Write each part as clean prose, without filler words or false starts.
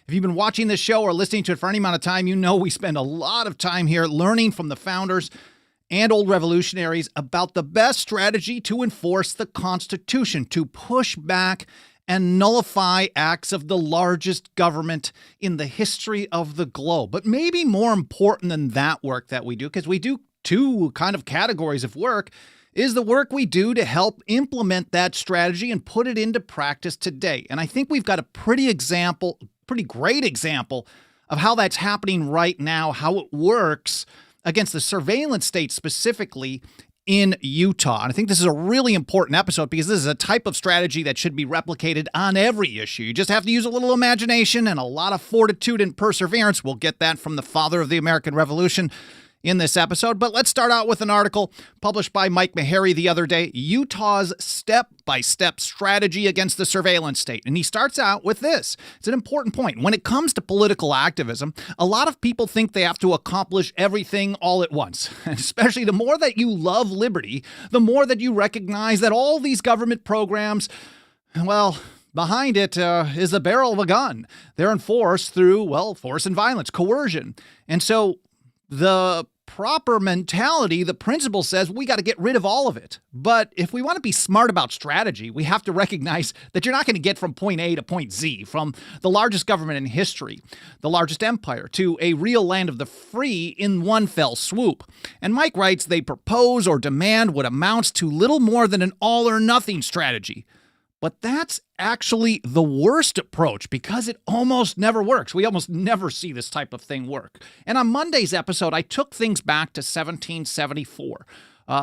If you've been watching this show or listening to it for any amount of time, you know we spend a lot of time here learning from the founders and old revolutionaries about the best strategy to enforce the Constitution, to push back and nullify acts of the largest government in the history of the globe. But maybe more important than that work that we do, because we do two kind of categories of work, is the work we do to help implement that strategy and put it into practice today. And I think we've got a pretty great example of how that's happening right now, how it works against the surveillance state specifically in Utah. And I think this is a really important episode because this is a type of strategy that should be replicated on every issue. You just have to use a little imagination and a lot of fortitude and perseverance. We'll get that from the father of the American Revolution in this episode. But let's start out with an article published by Mike Meharry the other day, Utah's step-by-step strategy against the surveillance state. And he starts out with this. It's an important point. When it comes to political activism, a lot of people think they have to accomplish everything all at once. And especially the more that you love liberty, the more that you recognize that all these government programs, well, behind it is the barrel of a gun. They're enforced through, well, force and violence, coercion. And so the proper mentality, the principle says we got to get rid of all of it. But if we want to be smart about strategy, we have to recognize that you're not going to get from point A to point Z, from the largest government in history, the largest empire, to a real land of the free in one fell swoop. And Mike writes, they propose or demand what amounts to little more than an all or nothing strategy. But that's actually the worst approach because it almost never works. We almost never see this type of thing work. And on Monday's episode, I took things back to 1774.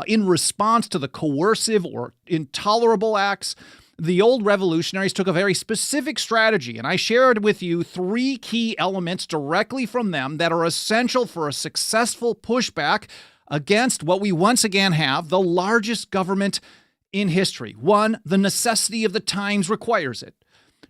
In response to the coercive or intolerable acts, the old revolutionaries took a very specific strategy, and I shared with you three key elements directly from them that are essential for a successful pushback against what we once again have, the largest government in history. 1, the necessity of the times requires it.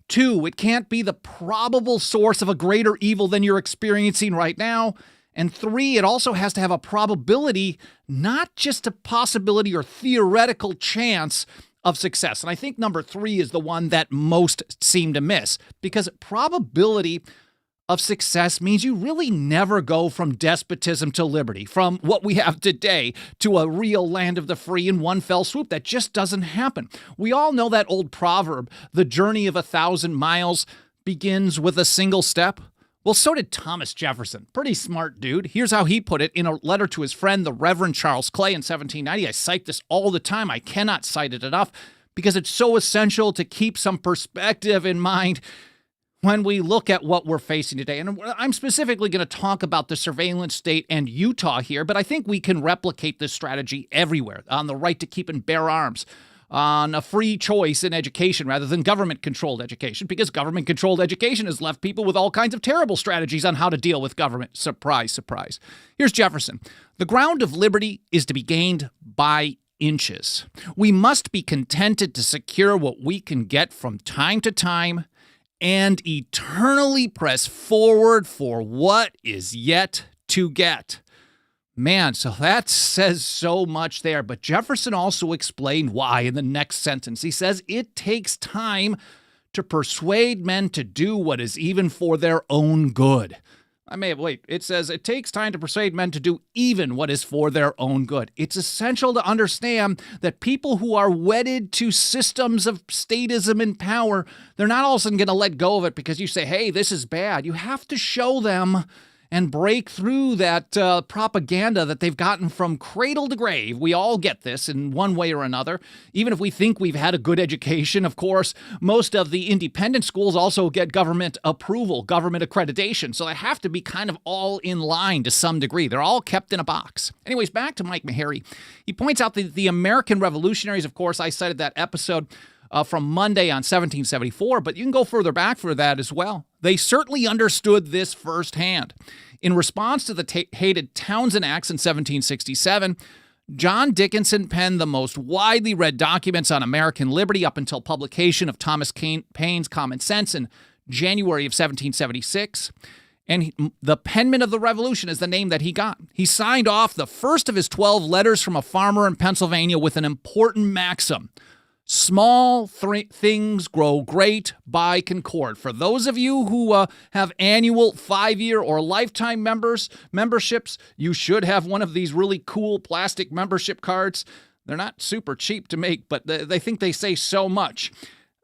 2, it can't be the probable source of a greater evil than you're experiencing right now. And 3, it also has to have a probability, not just a possibility or theoretical chance of success. And I think number 3 is the one that most seem to miss, because probability of success means you really never go from despotism to liberty, from what we have today to a real land of the free in one fell swoop. That just doesn't happen. We all know that old proverb, the journey of 1,000 miles begins with a single step. Well, so did Thomas Jefferson. Pretty smart dude. Here's how he put it in a letter to his friend, the Reverend Charles Clay, in 1790. I cite this all the time. I cannot cite it enough because it's so essential to keep some perspective in mind when we look at what we're facing today. And I'm specifically going to talk about the surveillance state and Utah here, but I think we can replicate this strategy everywhere, on the right to keep and bear arms, on a free choice in education rather than government-controlled education, because government-controlled education has left people with all kinds of terrible strategies on how to deal with government. Surprise, surprise. Here's Jefferson. The ground of liberty is to be gained by inches. We must be contented to secure what we can get from time to time and eternally press forward for what is yet to get. Man, so that says so much there. But Jefferson also explained why in the next sentence. He says, it takes time to persuade men to do what is even for their own good. It says it takes time to persuade men to do even what is for their own good. It's essential to understand that people who are wedded to systems of statism and power, they're not all of a sudden going to let go of it because you say, hey, this is bad. You have to show them and break through that propaganda that they've gotten from cradle to grave. We all get this in one way or another. Even if we think we've had a good education, of course, most of the independent schools also get government approval, government accreditation. So they have to be kind of all in line to some degree. They're all kept in a box. Anyways, back to Mike Meharry. He points out that the American revolutionaries, of course, I cited that episode from Monday on 1774, but you can go further back for that as well. They certainly understood this firsthand. In response to the hated Townsend Acts in 1767, John Dickinson penned the most widely read documents on American liberty up until publication of Thomas Paine's Common Sense in January of 1776. And the Penman of the Revolution is the name that he got. He signed off the first of his 12 letters from a farmer in Pennsylvania with an important maxim. Small things grow great by Concord. For those of you who have annual 5-year or lifetime memberships, you should have one of these really cool plastic membership cards. They're not super cheap to make, but they think they say so much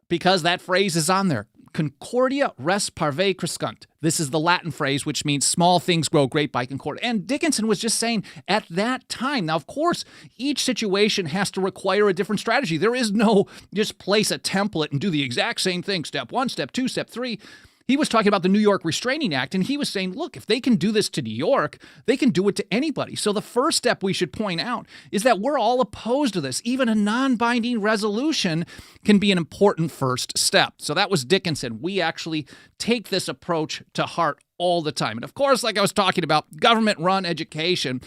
because that phrase is on there. Concordia res parve crescunt. This is the Latin phrase, which means small things grow great by Concord. And Dickinson was just saying at that time. Now, of course, each situation has to require a different strategy. There is no just place a template and do the exact same thing. Step 1, step 2, step 3. He was talking about the New York Restraining Act, and he was saying, look, if they can do this to New York, they can do it to anybody. So the first step we should point out is that we're all opposed to this. Even a non-binding resolution can be an important first step. So that was Dickinson. We actually take this approach to heart all the time. And of course, like I was talking about, government-run education.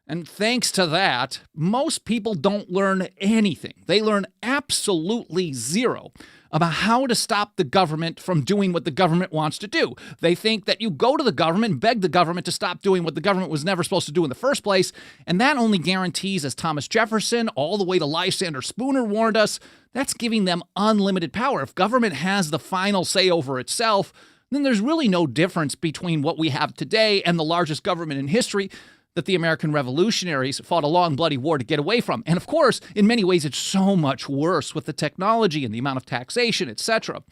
And thanks to that, most people don't learn anything. They learn absolutely zero about how to stop the government from doing what the government wants to do. They think that you go to the government and beg the government to stop doing what the government was never supposed to do in the first place, and that only guarantees, as Thomas Jefferson all the way to Lysander Spooner warned us, that's giving them unlimited power. If government has the final say over itself, then there's really no difference between what we have today and the largest government in history that the American revolutionaries fought a long, bloody war to get away from. And of course, in many ways, it's so much worse with the technology and the amount of taxation, etc.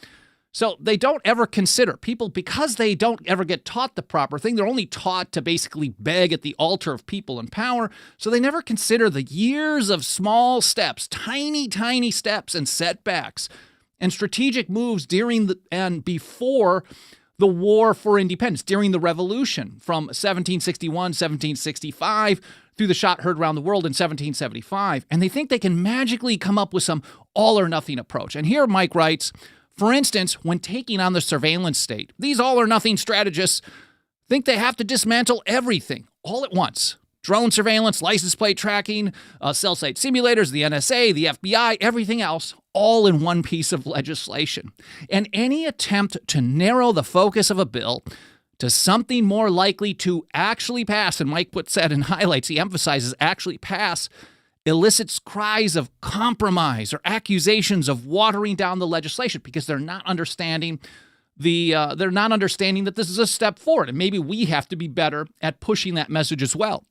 So they don't ever consider people, because they don't ever get taught the proper thing. They're only taught to basically beg at the altar of people in power. So they never consider the years of small steps, tiny, tiny steps and setbacks and strategic moves during and before the war for independence, during the revolution from 1761, 1765, through the shot heard around the world in 1775. And they think they can magically come up with some all-or-nothing approach. And here Mike writes, for instance, when taking on the surveillance state, these all-or-nothing strategists think they have to dismantle everything all at once. Drone surveillance, license plate tracking, cell site simulators, the NSA, the FBI, everything else, all in one piece of legislation. And any attempt to narrow the focus of a bill to something more likely to actually pass, and Mike puts that in highlights, he emphasizes actually pass, elicits cries of compromise or accusations of watering down the legislation because they're not understanding that this is a step forward, and maybe we have to be better at pushing that message as well.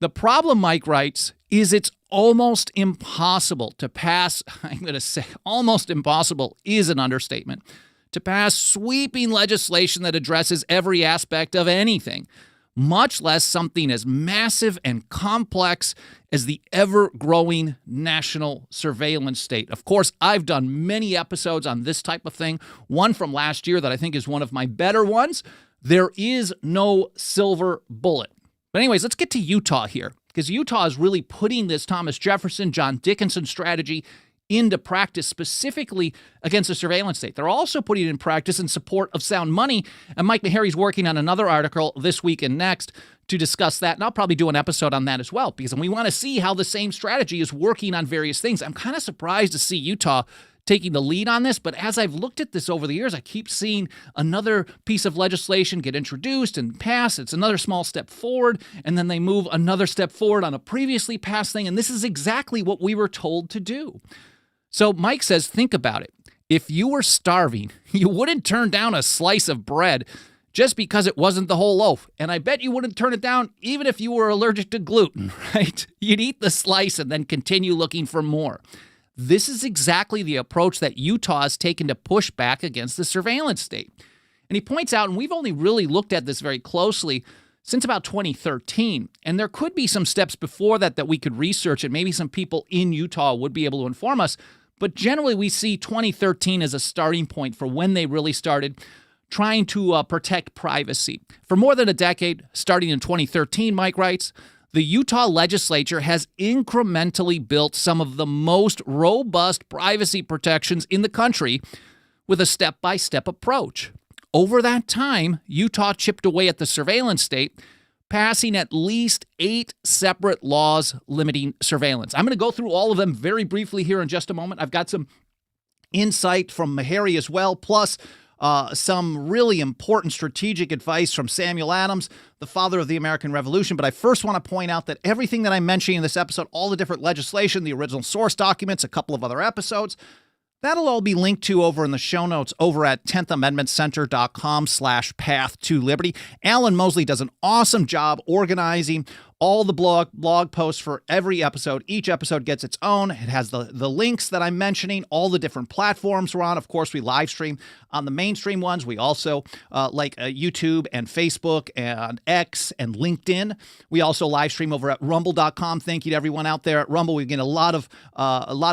The problem, Mike writes, is it's almost impossible to pass, I'm going to say almost impossible is an understatement, to pass sweeping legislation that addresses every aspect of anything, much less something as massive and complex as the ever-growing national surveillance state. Of course, I've done many episodes on this type of thing, one from last year that I think is one of my better ones. There is no silver bullet. But anyways, let's get to Utah here, because Utah is really putting this Thomas Jefferson, John Dickinson strategy into practice specifically against the surveillance state. They're also putting it in practice in support of sound money, and Mike Meharry's working on another article this week and next to discuss that, and I'll probably do an episode on that as well, because we want to see how the same strategy is working on various things. I'm kind of surprised to see Utah taking the lead on this, but as I've looked at this over the years, I keep seeing another piece of legislation get introduced and pass. It's another small step forward, and then they move another step forward on a previously passed thing, and this is exactly what we were told to do. So Mike says, think about it. If you were starving, you wouldn't turn down a slice of bread just because it wasn't the whole loaf, and I bet you wouldn't turn it down even if you were allergic to gluten, right? You'd eat the slice and then continue looking for more. This is exactly the approach that Utah has taken to push back against the surveillance state. And he points out, and we've only really looked at this very closely since about 2013, and there could be some steps before that we could research, and maybe some people in Utah would be able to inform us, but generally we see 2013 as a starting point for when they really started trying to protect privacy. For more than a decade, starting in 2013, Mike writes, the Utah legislature has incrementally built some of the most robust privacy protections in the country with a step-by-step approach. Over that time, Utah chipped away at the surveillance state, passing at least 8 separate laws limiting surveillance. I'm going to go through all of them very briefly here in just a moment. I've got some insight from Meharry as well, plus some really important strategic advice from Samuel Adams, the father of the American Revolution. But I first want to point out that everything that I'm mentioning in this episode, all the different legislation, the original source documents, a couple of other episodes, that'll all be linked to over in the show notes over at 10thamendmentcenter.com/path-to-liberty. Alan Mosley does an awesome job organizing all the blog posts for every episode. Each episode gets its own. It has the links that I'm mentioning, all the different platforms we're on. Of course, we live stream on the mainstream ones. We also like YouTube and Facebook and X and LinkedIn. We also live stream over at rumble.com. Thank you to everyone out there at Rumble. We get a lot of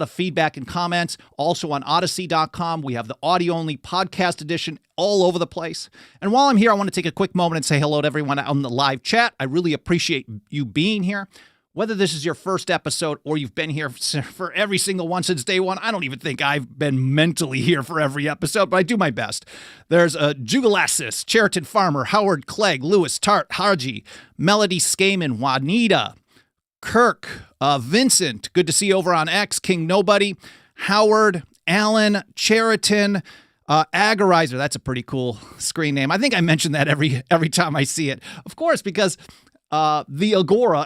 feedback and comments. Also on odyssey.com. We have the audio-only podcast edition all over the place. And while I'm here, I want to take a quick moment and say hello to everyone on the live chat. I really appreciate you being here. Whether this is your first episode or you've been here for every single one since day one, I don't even think I've been mentally here for every episode, but I do my best. There's Jugalassis, Cheriton Farmer, Howard Clegg, Lewis Tart, Haji, Melody Skaman, Juanita, Kirk, Vincent, good to see you over on X, King Nobody, Howard, Alan, Cheriton, Agorizer, that's a pretty cool screen name. I think I mention that every time I see it. Of course, because the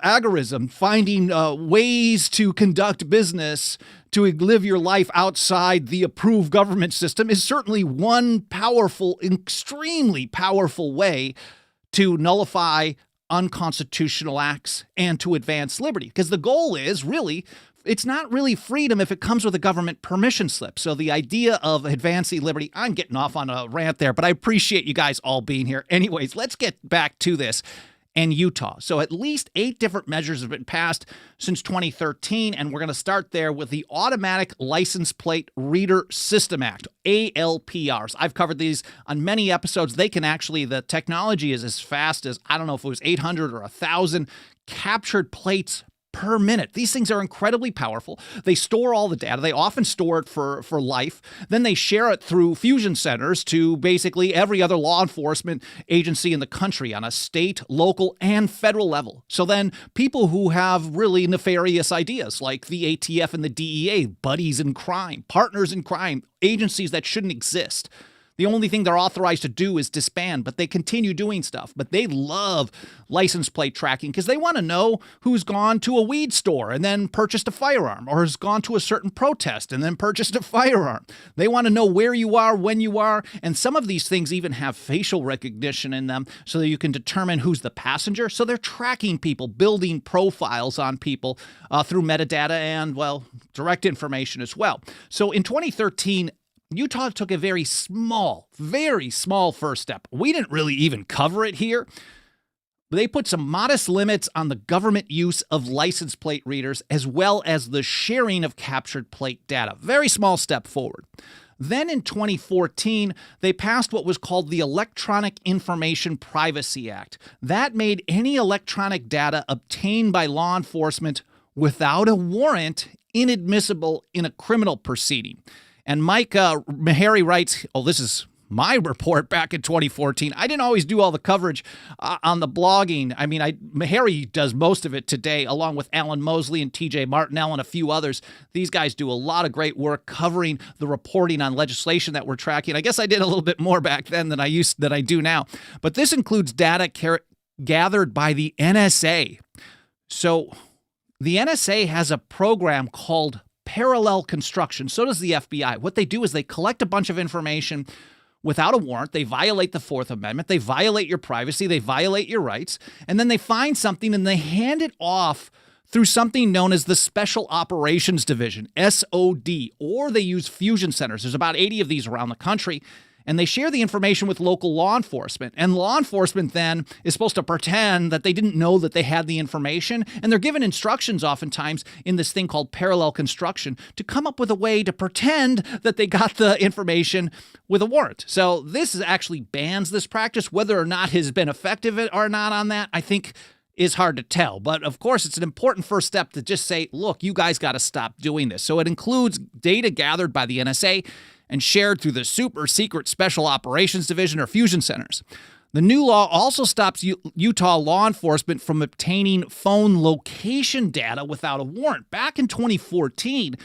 agorism, finding ways to conduct business, to live your life outside the approved government system is certainly one powerful, extremely powerful way to nullify unconstitutional acts and to advance liberty. Because the goal is really, it's not really freedom if it comes with a government permission slip. So the idea of advancing liberty, I'm getting off on a rant there, but I appreciate you guys all being here. Anyways, let's get back to this. And Utah. So at least 8 different measures have been passed since 2013, and we're going to start there with the Automatic License Plate Reader System Act, ALPRs. I've covered these on many episodes. They can actually, the technology is as fast as, I don't know if it was 800 or 1,000 captured plates per minute. These things are incredibly powerful. They store all the data. They often store it for life. Then they share it through fusion centers to basically every other law enforcement agency in the country on a state, local, and federal level. So then people who have really nefarious ideas like the ATF and the DEA, buddies in crime, partners in crime, agencies that shouldn't exist, the only thing they're authorized to do is disband, but they continue doing stuff. But they love license plate tracking because they want to know who's gone to a weed store and then purchased a firearm, or has gone to a certain protest and then purchased a firearm. They want to know where you are, when you are, and some of these things even have facial recognition in them so that you can determine who's the passenger. So they're tracking people, building profiles on people through metadata and, well, direct information as well. So in 2013, Utah took a very small first step. We didn't really even cover it here. They put some modest limits on the government use of license plate readers as well as the sharing of captured plate data. Very small step forward. Then in 2014, they passed what was called the Electronic Information Privacy Act. That made any electronic data obtained by law enforcement without a warrant inadmissible in a criminal proceeding. And Mike Meharry writes, this is my report back in 2014. I didn't always do all the coverage on the blogging. I mean, Meharry does most of it today, along with Alan Mosley and TJ Martinell and a few others. These guys do a lot of great work covering the reporting on legislation that we're tracking. I guess I did a little bit more back then than I do now. But this includes data gathered by the NSA. So the NSA has a program called parallel construction. So does the FBI. What they do is they collect a bunch of information without a warrant. They violate the Fourth Amendment. They violate your privacy. They violate your rights. And then they find something and they hand it off through something known as the Special Operations Division, SOD, or they use fusion centers. There's about 80 of these around the country. And they share the information with local law enforcement. And law enforcement then is supposed to pretend that they didn't know that they had the information. And they're given instructions oftentimes in this thing called parallel construction to come up with a way to pretend that they got the information with a warrant. So this actually bans this practice. Whether or not has been effective or not on that, I think is hard to tell. But of course, it's an important first step to just say, look, you guys got to stop doing this. So it includes data gathered by the NSA and shared through the super secret Special Operations Division or fusion centers. The new law also stops Utah law enforcement from obtaining phone location data without a warrant. Back in 2014,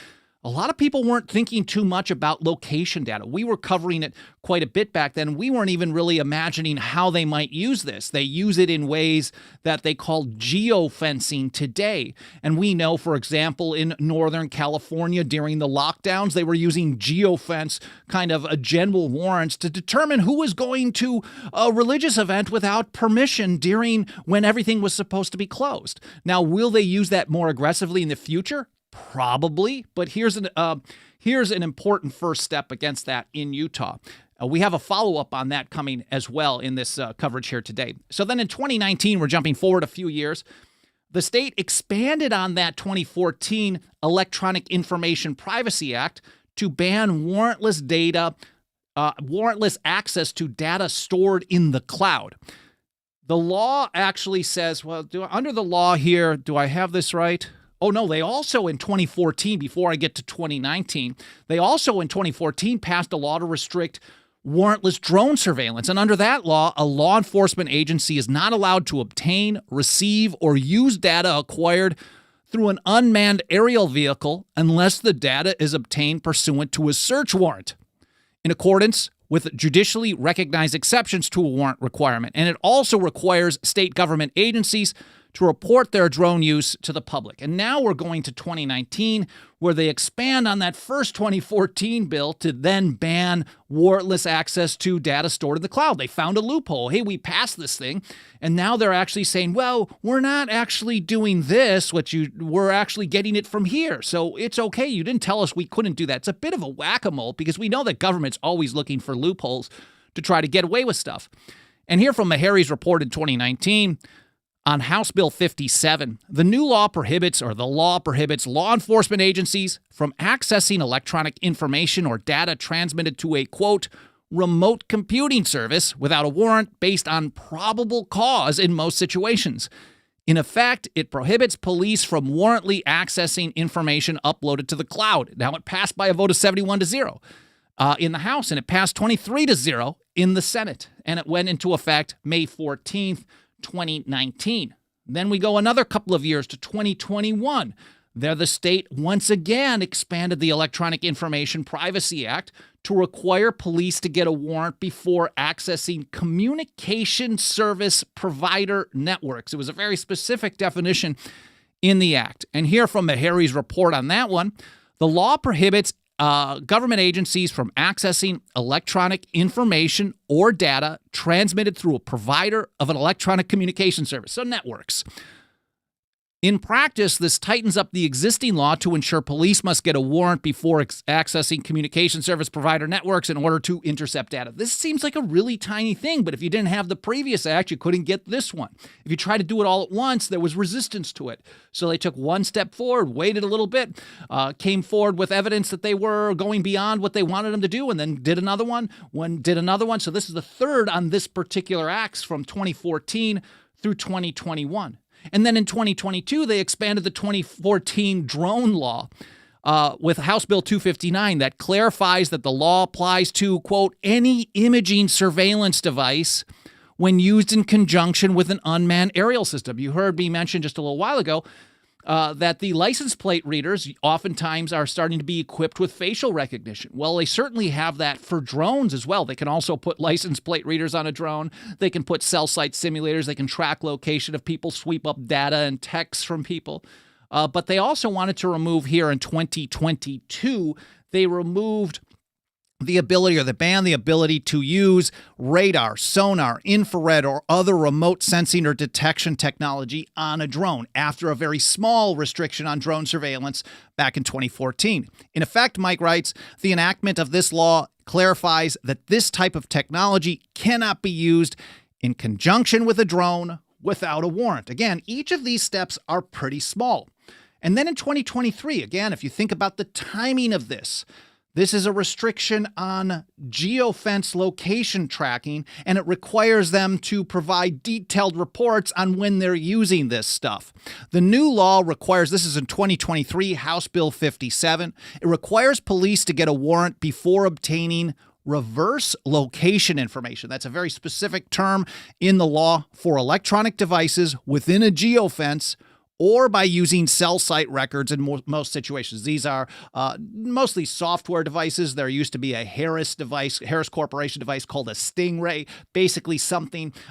a lot of people weren't thinking too much about location data. We were covering it quite a bit back then. We weren't even really imagining how they might use this. They use it in ways that they call geofencing today. And we know, for example, in Northern California during the lockdowns, they were using geofence kind of general warrants to determine who was going to a religious event without permission during when everything was supposed to be closed. Now, will they use that more aggressively in the future? Probably, but here's an important first step against that in Utah. We have a follow-up on that coming as well in this coverage here today. So then in 2019, we're jumping forward a few years, the state expanded on that 2014 Electronic Information Privacy Act to ban warrantless access to data stored in the cloud. The law actually says, under the law here, do I have this right? Oh, no, they also in 2014, before I get to 2019, they also in 2014 passed a law to restrict warrantless drone surveillance. And under that law, a law enforcement agency is not allowed to obtain, receive, or use data acquired through an unmanned aerial vehicle unless the data is obtained pursuant to a search warrant, in accordance with judicially recognized exceptions to a warrant requirement. And it also requires state government agencies to report their drone use to the public. And now we're going to 2019, where they expand on that first 2014 bill to then ban warrantless access to data stored in the cloud. They found a loophole. Hey, we passed this thing. And now they're actually saying, well, we're not actually doing this, we're actually getting it from here. So it's okay. You didn't tell us we couldn't do that. It's a bit of a whack-a-mole because we know that government's always looking for loopholes to try to get away with stuff. And here from Meharry's report in 2019, on House Bill 57, the law prohibits law enforcement agencies from accessing electronic information or data transmitted to a, quote, remote computing service without a warrant based on probable cause in most situations. In effect, it prohibits police from warrantly accessing information uploaded to the cloud. Now, it passed by a vote of 71-0 in the House, and it passed 23-0 in the Senate, and it went into effect May 14th, 2019. Then we go another couple of years to 2021. There, the state once again expanded the Electronic Information Privacy Act to require police to get a warrant before accessing communication service provider networks. It was a very specific definition in the act. And here from Meharry's report on that one, the law prohibits government agencies from accessing electronic information or data transmitted through a provider of an electronic communication service, so networks. In practice, this tightens up the existing law to ensure police must get a warrant before accessing communication service provider networks in order to intercept data. This seems like a really tiny thing, but if you didn't have the previous act, you couldn't get this one. If you tried to do it all at once, there was resistance to it. So they took one step forward, waited a little bit, came forward with evidence that they were going beyond what they wanted them to do, and then did another one, So this is the third on this particular act from 2014 through 2021. And then in 2022, they expanded the 2014 drone law with House Bill 259 that clarifies that the law applies to, quote, any imaging surveillance device when used in conjunction with an unmanned aerial system. You heard me mention just a little while ago that the license plate readers oftentimes are starting to be equipped with facial recognition. Well, they certainly have that for drones as well. They can also put license plate readers on a drone. They can put cell site simulators. They can track location of people, sweep up data and texts from people. But they also wanted to remove here in 2022, they removed the ability, or they banned the ability to use radar, sonar, infrared, or other remote sensing or detection technology on a drone after a very small restriction on drone surveillance back in 2014. In effect, Mike writes, the enactment of this law clarifies that this type of technology cannot be used in conjunction with a drone without a warrant. Again, each of these steps are pretty small. And then in 2023, again, if you think about the timing of this is a restriction on geofence location tracking, and it requires them to provide detailed reports on when they're using this stuff. The new law requires, this is in 2023, House Bill 57, it requires police to get a warrant before obtaining reverse location information. That's a very specific term in the law for electronic devices within a geofence or by using cell site records in most situations. These are mostly software devices. There used to be a Harris Corporation device called a Stingray. Basically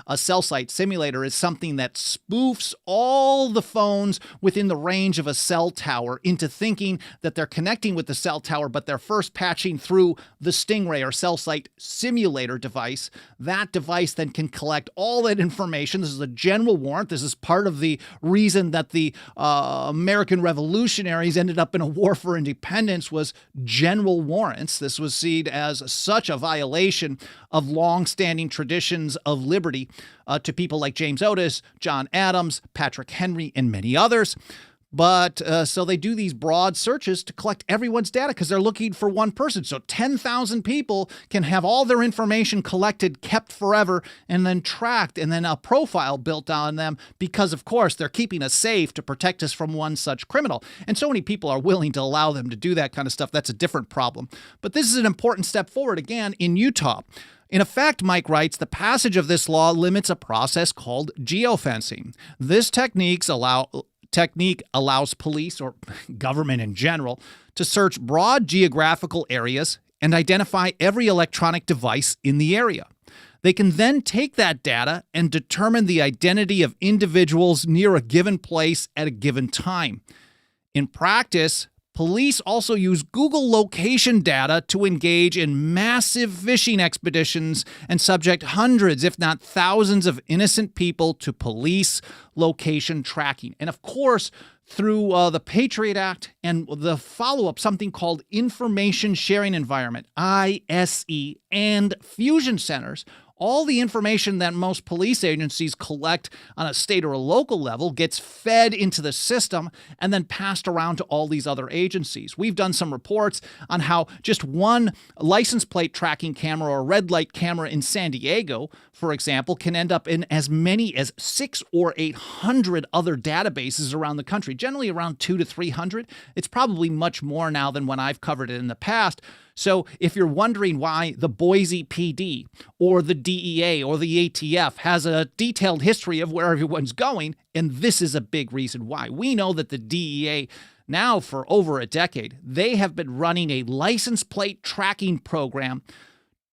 a cell site simulator is something that spoofs all the phones within the range of a cell tower into thinking that they're connecting with the cell tower, but they're first patching through the Stingray or cell site simulator device. That device then can collect all that information. This is a general warrant. This is part of the reason that the American revolutionaries ended up in a war for independence was general warrants. This was seen as such a violation of long-standing traditions of liberty to people like James Otis, John Adams, Patrick Henry, and many others. But so they do these broad searches to collect everyone's data because they're looking for one person. So 10,000 people can have all their information collected, kept forever, and then tracked, and then a profile built on them because, of course, they're keeping us safe to protect us from one such criminal. And so many people are willing to allow them to do that kind of stuff. That's a different problem. But this is an important step forward, again, in Utah. In effect, Mike writes, the passage of this law limits a process called geofencing. This technique allows police, or government in general, to search broad geographical areas and identify every electronic device in the area. They can then take that data and determine the identity of individuals near a given place at a given time. In practice, police also use Google location data to engage in massive fishing expeditions and subject hundreds, if not thousands, of innocent people to police location tracking. And of course, through the Patriot Act and the follow-up, something called Information Sharing Environment, ISE, and fusion centers, all the information that most police agencies collect on a state or a local level gets fed into the system and then passed around to all these other agencies. We've done some reports on how just one license plate tracking camera or red light camera in San Diego, for example, can end up in as many as 600 or 800 other databases around the country, generally around 200 to 300. It's probably much more now than when I've covered it in the past. So if you're wondering why the Boise PD or the DEA or the ATF has a detailed history of where everyone's going, and this is a big reason why. We know that the DEA now for over a decade, they have been running a license plate tracking program,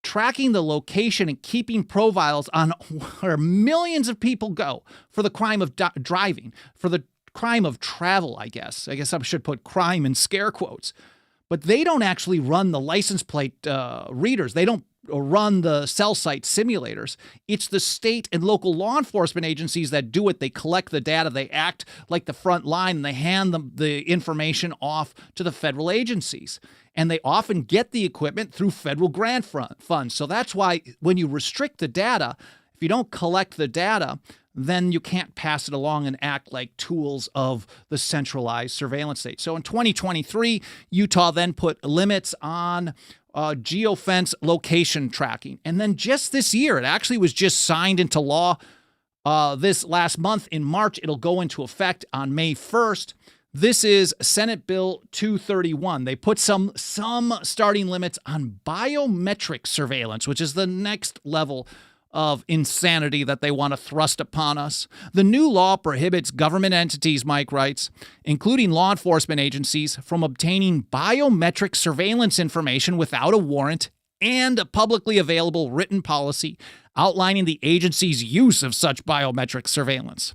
tracking the location and keeping profiles on where millions of people go for the crime of driving, for the crime of travel, I guess. I should put crime in scare quotes. But they don't actually run the license plate readers. They don't run the cell site simulators. It's the state and local law enforcement agencies that do it. They collect the data. They act like the front line, and they hand them the information off to the federal agencies. And they often get the equipment through federal grant funds. So that's why when you restrict the data, if you don't collect the data, then you can't pass it along and act like tools of the centralized surveillance state. So in 2023, Utah then put limits on geofence location tracking. And then just this year, it actually was just signed into law this last month in March. It'll go into effect on May 1st. This is Senate Bill 231. They put some starting limits on biometric surveillance, which is the next level of insanity that they want to thrust upon us. The new law prohibits government entities, Mike writes, including law enforcement agencies, from obtaining biometric surveillance information without a warrant and a publicly available written policy outlining the agency's use of such biometric surveillance.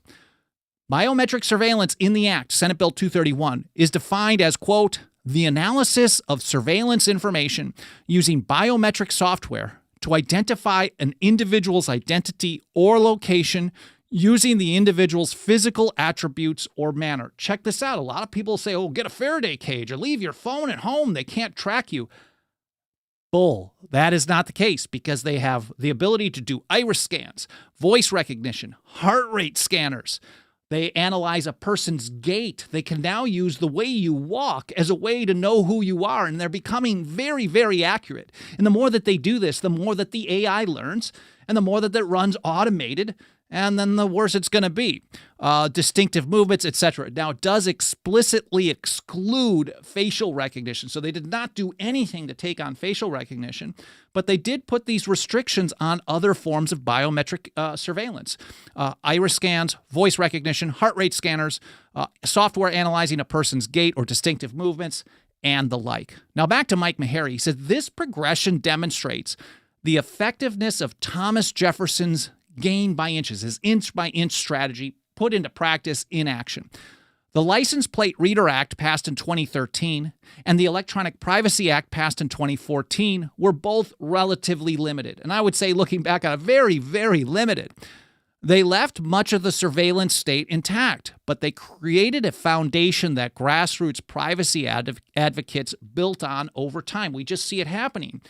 Biometric surveillance in the Act, Senate Bill 231, is defined as, quote, the analysis of surveillance information using biometric software to identify an individual's identity or location using the individual's physical attributes or manner. Check this out. A lot of people say, oh, get a Faraday cage or leave your phone at home. They can't track you. Bull. That is not the case because they have the ability to do iris scans, voice recognition, heart rate scanners. They analyze a person's gait. They can now use the way you walk as a way to know who you are, and they're becoming very, very accurate. And the more that they do this, the more that the AI learns, And the more that runs automated, and then the worse it's going to be. Distinctive movements, etc. Now, it does explicitly exclude facial recognition. So they did not do anything to take on facial recognition, but they did put these restrictions on other forms of biometric surveillance. Iris scans, voice recognition, heart rate scanners, software analyzing a person's gait or distinctive movements, and the like. Now, back to Mike Maharrey. He said this progression demonstrates the effectiveness of Thomas Jefferson's gain by inches, his inch-by-inch strategy put into practice in action. The License Plate Reader Act, passed in 2013, and the Electronic Privacy Act, passed in 2014, were both relatively limited. And I would say, looking back on it, very, very limited. They left much of the surveillance state intact, but they created a foundation that grassroots privacy advocates built on over time. We just see it happening.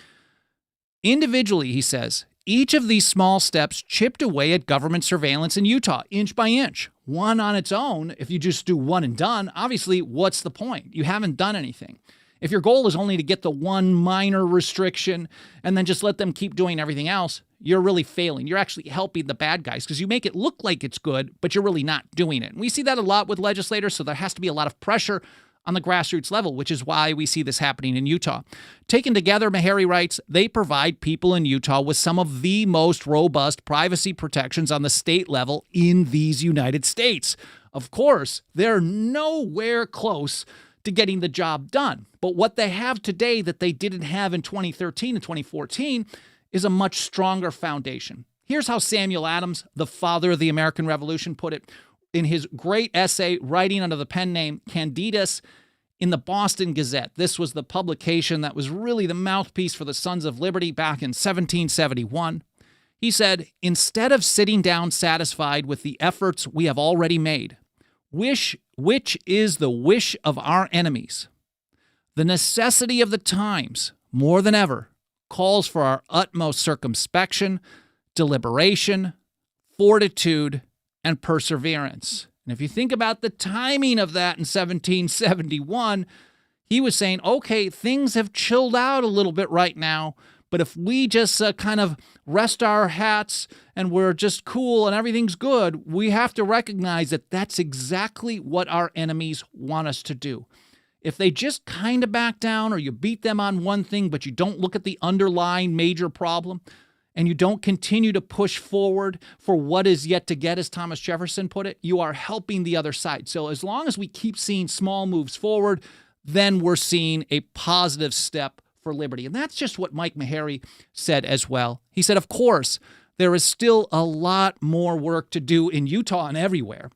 Individually, he says, each of these small steps chipped away at government surveillance in Utah, inch by inch. One on its own, if you just do one and done, obviously, what's the point? You haven't done anything. If your goal is only to get the one minor restriction and then just let them keep doing everything else, you're really failing. You're actually helping the bad guys because you make it look like it's good, but you're really not doing it. And we see that a lot with legislators, so there has to be a lot of pressure on the grassroots level, which is why we see this happening in Utah. Taken together, Maharrey writes, they provide people in Utah with some of the most robust privacy protections on the state level in these United States. Of course, they're nowhere close to getting the job done. But what they have today that they didn't have in 2013 and 2014 is a much stronger foundation. Here's how Samuel Adams, the father of the American Revolution, put it in his great essay writing under the pen name Candidus in the Boston Gazette. This was the publication that was really the mouthpiece for the Sons of Liberty back in 1771. He said, instead of sitting down satisfied with the efforts we have already made, which is the wish of our enemies, the necessity of the times, more than ever, calls for our utmost circumspection, deliberation, fortitude, and perseverance. And if you think about the timing of that in 1771, he was saying, okay, things have chilled out a little bit right now, but if we just kind of rest our hats and we're just cool and everything's good, we have to recognize that that's exactly what our enemies want us to do. If they just kind of back down or you beat them on one thing, but you don't look at the underlying major problem, and you don't continue to push forward for what is yet to get, as Thomas Jefferson put it, you are helping the other side. So as long as we keep seeing small moves forward, then we're seeing a positive step for liberty. And that's just what Mike Maharrey said as well. He said, of course, there is still a lot more work to do in Utah and everywhere,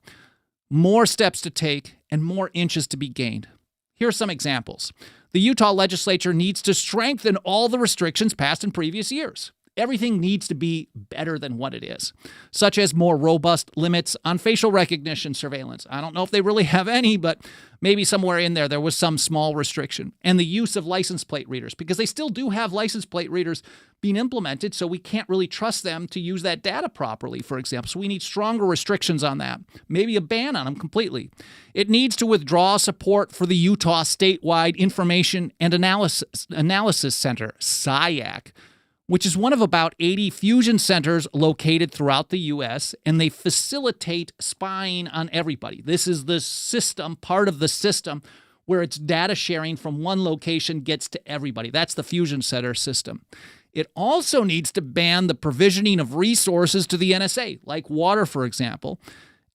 more steps to take and more inches to be gained. Here are some examples. The Utah legislature needs to strengthen all the restrictions passed in previous years. Everything needs to be better than what it is, such as more robust limits on facial recognition surveillance. I don't know if they really have any, but maybe somewhere in there was some small restriction. And the use of license plate readers, because they still do have license plate readers being implemented, so we can't really trust them to use that data properly, for example. So we need stronger restrictions on that, maybe a ban on them completely. It needs to withdraw support for the Utah Statewide Information and Analysis Center, SIAC, which is one of about 80 fusion centers located throughout the U.S., and they facilitate spying on everybody. This is the system, part of the system, where it's data sharing from one location gets to everybody. That's the fusion center system. It also needs to ban the provisioning of resources to the NSA, like water, for example,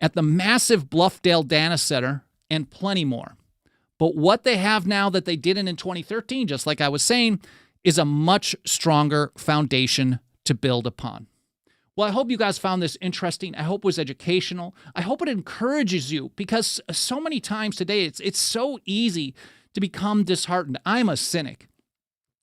at the massive Bluffdale Data Center, and plenty more. But what they have now that they didn't in 2013, just like I was saying, is a much stronger foundation to build upon. Well, I hope you guys found this interesting. I hope it was educational. I hope it encourages you, because so many times today it's so easy to become disheartened. I'm a cynic.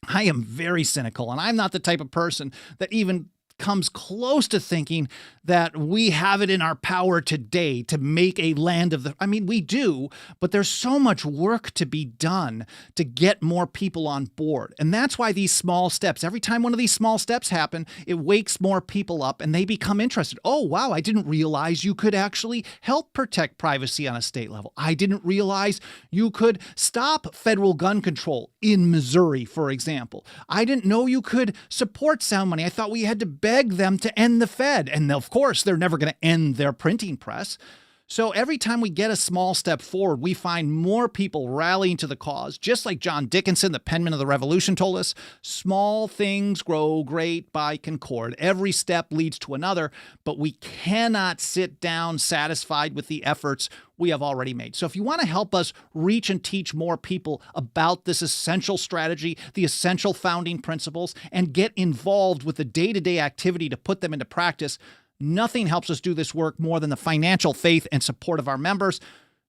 I am very cynical, and I'm not the type of person that even comes close to thinking that we have it in our power today to make a land of the... I mean, we do, but there's so much work to be done to get more people on board. And that's why these small steps, every time one of these small steps happen, it wakes more people up and they become interested. Oh, wow, I didn't realize you could actually help protect privacy on a state level. I didn't realize you could stop federal gun control in Missouri, for example. I didn't know you could support sound money. I thought we had to beg beg them to end the Fed. And of course, they're never going to end their printing press. So every time we get a small step forward, we find more people rallying to the cause. Just like John Dickinson, the penman of the Revolution, told us, small things grow great by concord. Every step leads to another, but we cannot sit down satisfied with the efforts we have already made. So if you want to help us reach and teach more people about this essential strategy, the essential founding principles, and get involved with the day-to-day activity to put them into practice, nothing helps us do this work more than the financial faith and support of our members.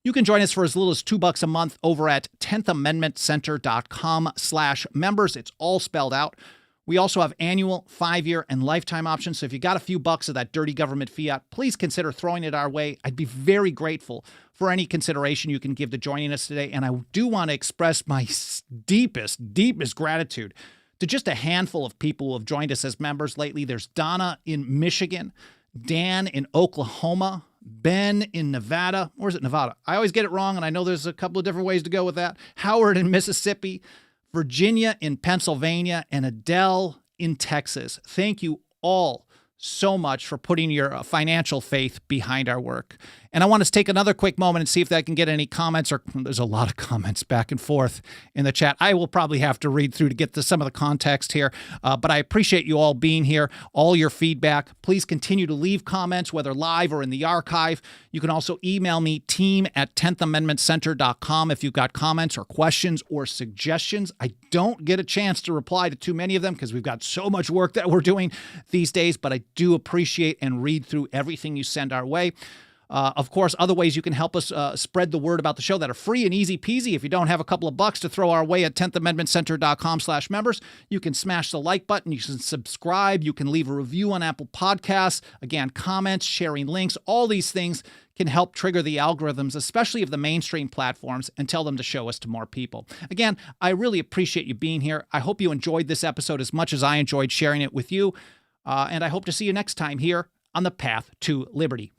You can join us for as little as $2 a month over at 10thamendmentcenter.com/members. It's all spelled out. We also have annual, 5-year, and lifetime options. So if you got a few bucks of that dirty government fiat, please consider throwing it our way. I'd be very grateful for any consideration you can give to joining us today. And I do want to express my deepest gratitude to just a handful of people who have joined us as members lately. There's Donna in Michigan, Dan in Oklahoma, Ben in Nevada. Or is it Nevada? I always get it wrong, and I know there's a couple of different ways to go with that. Howard in Mississippi, Virginia in Pennsylvania, and Adele in Texas. Thank you all so much for putting your financial faith behind our work. And I want to take another quick moment and see if I can get any comments, or there's a lot of comments back and forth in the chat. I will probably have to read through to get to some of the context here, but I appreciate you all being here, all your feedback. Please continue to leave comments, whether live or in the archive. You can also email me, team@10thamendmentcenter.com, if you've got comments or questions or suggestions. I don't get a chance to reply to too many of them because we've got so much work that we're doing these days, but I do appreciate and read through everything you send our way. Of course, other ways you can help us spread the word about the show that are free and easy peasy. If you don't have a couple of bucks to throw our way at 10thamendmentcenter.com/members, you can smash the like button. You can subscribe. You can leave a review on Apple Podcasts. Again, comments, sharing links, all these things can help trigger the algorithms, especially of the mainstream platforms, and tell them to show us to more people. Again, I really appreciate you being here. I hope you enjoyed this episode as much as I enjoyed sharing it with you. And I hope to see you next time here on the Path to Liberty.